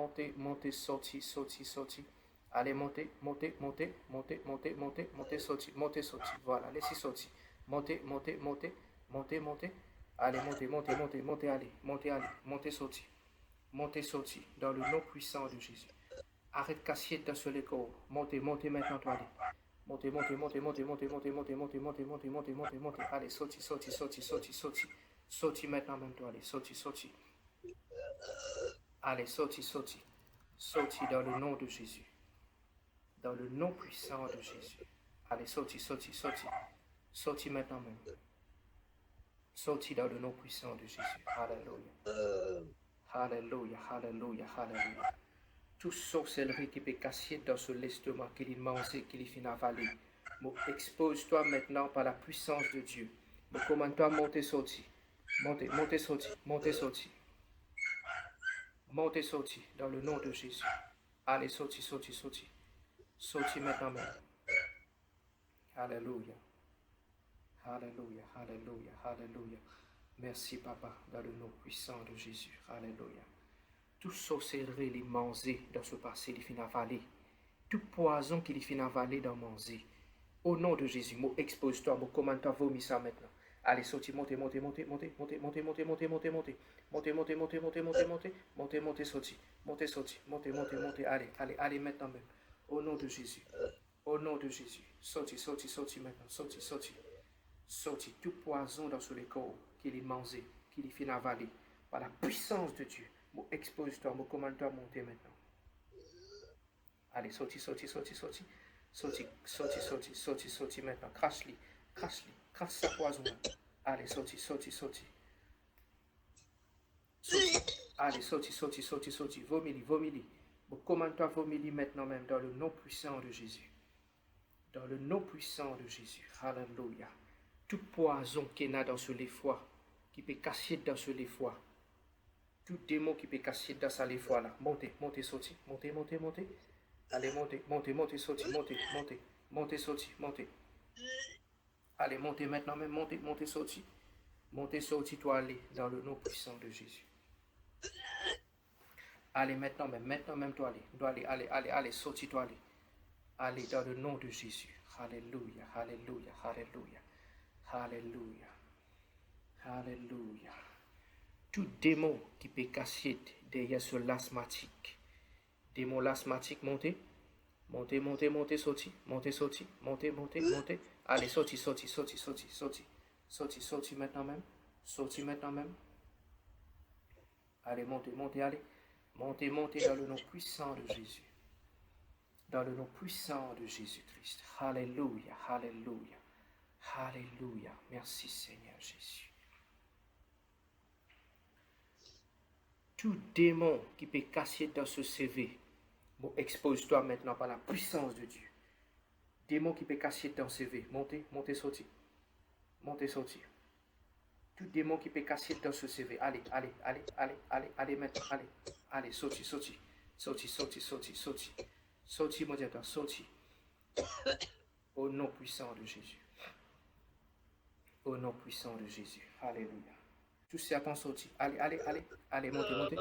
montez, montez, sorti, sorti, sorti. Allez, montez, montez, montez, montez, montez, montez, montez, sorti, montez, sorti. Voilà, laissez sortir. Montez, montez, montez, montez, montez. Allez, montez, montez, montez, montez, allez, montez, sorti. Montez, sorti, dans le nom puissant de Jésus. Arrête casser dans ce corps. Montez, montez maintenant, toi, allez. Montez, montez, montez, montez, montez, montez, montez, montez, montez, montez, montez, montez, montez. Allez, sorti, sorti, sorti, sorti, sorti. Sorti maintenant, même toi, allez, sorti, sorti. Allez, sorti, sorti. Sorti dans le nom de Jésus. Dans le nom puissant de Jésus. Allez, sorti, sorti, sorti. Sorti maintenant même. Sorti dans le nom puissant de Jésus. Alléluia. Alléluia, alléluia, alléluia. Toute sorcellerie qui peut casser dans ce l'estomac, qu'il est mangé, qu'il est fin avalé. Expose-toi maintenant par la puissance de Dieu. Commande-toi, montez, sorti. Montez, montez, sorti. Montez, sorti. Montez, sorti dans le nom de Jésus. Allez, sorti, sorti, sorti. Sorti maintenant même. Alléluia. Alléluia, alléluia, alléluia. Merci, Papa, dans le nom puissant de Jésus. Alléluia. Tout sorcellerie, il est mangé dans ce passé, il finit avalé. Tout poison qu'il finit avalé dans manger. Au nom de Jésus, moi expose-toi, moi commande-toi, vomis ça maintenant. Allez, sorti, montez, montez, montez, montez, montez, montez, montez, montez, montez, montez, montez, montez, montez, montez, montez, montez, montez, montez, sorti, montez, sorti, montez, montez, montez, allez, allez, allez maintenant même. Au nom de Jésus, au nom de Jésus, sorti, sorti, sorti maintenant, sorti, sorti, sorti, tout poison dans ce corps qu'il est mangé, qu'il est fin avalé, par la puissance de Dieu. Moi expose-toi, moi commande-toi, monter maintenant. Allez, sorti, sorti, sorti, sorti. Sorti, sorti, sorti, sorti, sorti maintenant. Crache-li, crache-li, crache sa poison. Allez, sorti, sorti, sorti. Sorti. Allez, sorti, sorti, sorti, sorti. Vomis-li, vomis-li. Commande-toi, vomis-li maintenant même dans le nom puissant de Jésus. Dans le nom puissant de Jésus. Alléluia. Tout poison qu'il y a dans ce foie, qui peut casser dans ce foie. Tout démon qui peut casser dans ce foie là. Montez, montez, sorti. Montez, montez, montez. Allez, montez, montez, montez, sorti, montez, montez, montez, sorti, montez. Allez, montez maintenant même, montez, montez, sorti. Montez, sorti, toi, allez, dans le nom puissant de Jésus. Allez, maintenant même, toi, allez. Dois aller, allez, allez, allez, sorti, toi, allez. Allez, dans le nom de Jésus. Alléluia, alléluia, alléluia, alléluia, alléluia. Tout démon qui peut casser derrière ce l'asthmatique. Démon l'asthmatique, montez. Montez, montez, montez, sorti. Montez, sorti. Montez, montez, montez. Allez, sorti, sorti, sorti, sorti, sorti. Sorti, sorti maintenant même. Sorti maintenant même. Allez, montez, montez, allez. Montez, montez dans le nom puissant de Jésus. Dans le nom puissant de Jésus-Christ. Alléluia, alléluia, alléluia. Merci Seigneur Jésus. Tout démon qui peut casser dans ce CV, bon, expose-toi maintenant par la puissance de Dieu. Démon qui peut casser dans ce CV, montez, montez, sorti. Montez, sorti. Tout démon qui peut casser dans ce CV, allez, allez, allez, allez, allez, allez maintenant, allez, allez, sorti, sorti, sorti, sorti, sorti, sorti, sorti, mon Dieu, sorti. Au nom puissant de Jésus. Au nom puissant de Jésus. Alléluia. Tout serpent sorti. Allez, allez, allez, allez, montez, montez.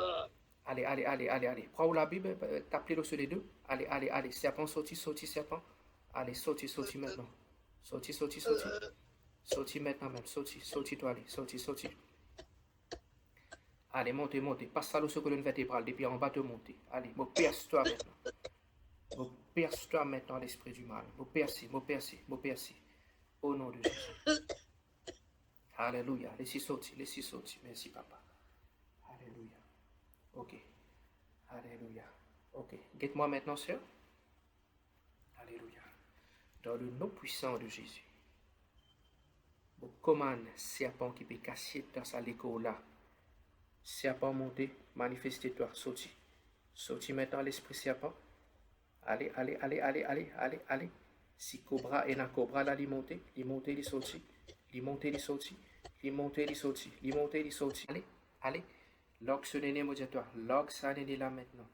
Allez, allez, allez, allez, allez. Prends la Bible, tapez-le sur les deux. Allez, allez, allez. Serpent sorti, sorti, serpent. Allez, sorti, sorti maintenant. Sorti, sorti, sorti. Sorti maintenant même. Sorti, sorti, toi, allez. Sorti, sorti. Allez, montez, montez. Passe ça sur la colonne vertébrale. Depuis en bas de monter. Allez, me perce-toi maintenant. Me perce-toi maintenant l'esprit du mal. Me percer, me percer, me percer. Au nom de Jésus. Alléluia. Laissez sortir, laissez sortir. Merci, papa. Alléluia. Ok. Alléluia. Ok. Guette-moi maintenant, sœur. Alléluia. Dans le nom puissant de Jésus. Vous commande serpent qui peut casser dans sa l'écho là. Serpent monté, manifestez-toi, sorti. Sorti maintenant l'esprit serpent. Allez, allez, allez, allez, allez, allez, allez. Si cobra et na cobra là, il monte, il monte, il sorti. Il monte, il sorti. Il monte, il sorti. Il monte, il sorti. Allez, allez. Log ce néné, mon Dieu, toi. Log ça néné là maintenant.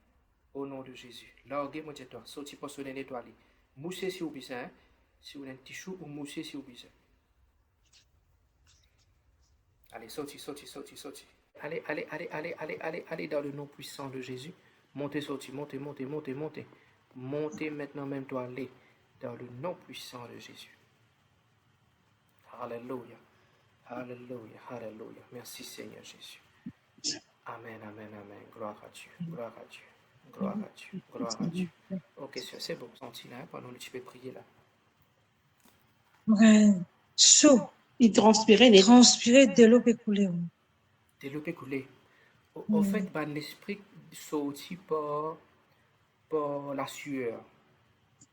Au nom de Jésus. Log, mon Dieu, toi. Sorti pour ce néné, toi. Moussez si vous besoin, hein. Si vous avez un petit chou, ou moussez si vous besoin. Allez, sorti, sorti, sorti, sorti. Allez, allez, allez, allez, allez, allez, allez dans le nom puissant de Jésus. Montez, sorti, montez, montez, montez, montez. Montez maintenant même toi, allez dans le nom puissant de Jésus. Alléluia. Alléluia. Alléluia. Merci Seigneur Jésus. Amen, amen, amen. Gloire à Dieu. Gloire à Dieu. Gloire à Dieu. Gloire à Dieu. Ok, c'est bon. Senti là, pendant que tu peux prier là. Ouais, chaud. Il transpirait, de l'eau qui coulait. De l'eau qui coulait. Au fait, l'esprit sorti par la sueur.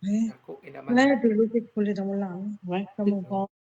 Ouais. D'accord? Et la Là, de l'eau qui coulait dans mon lame. Ouais. Dans mon corps.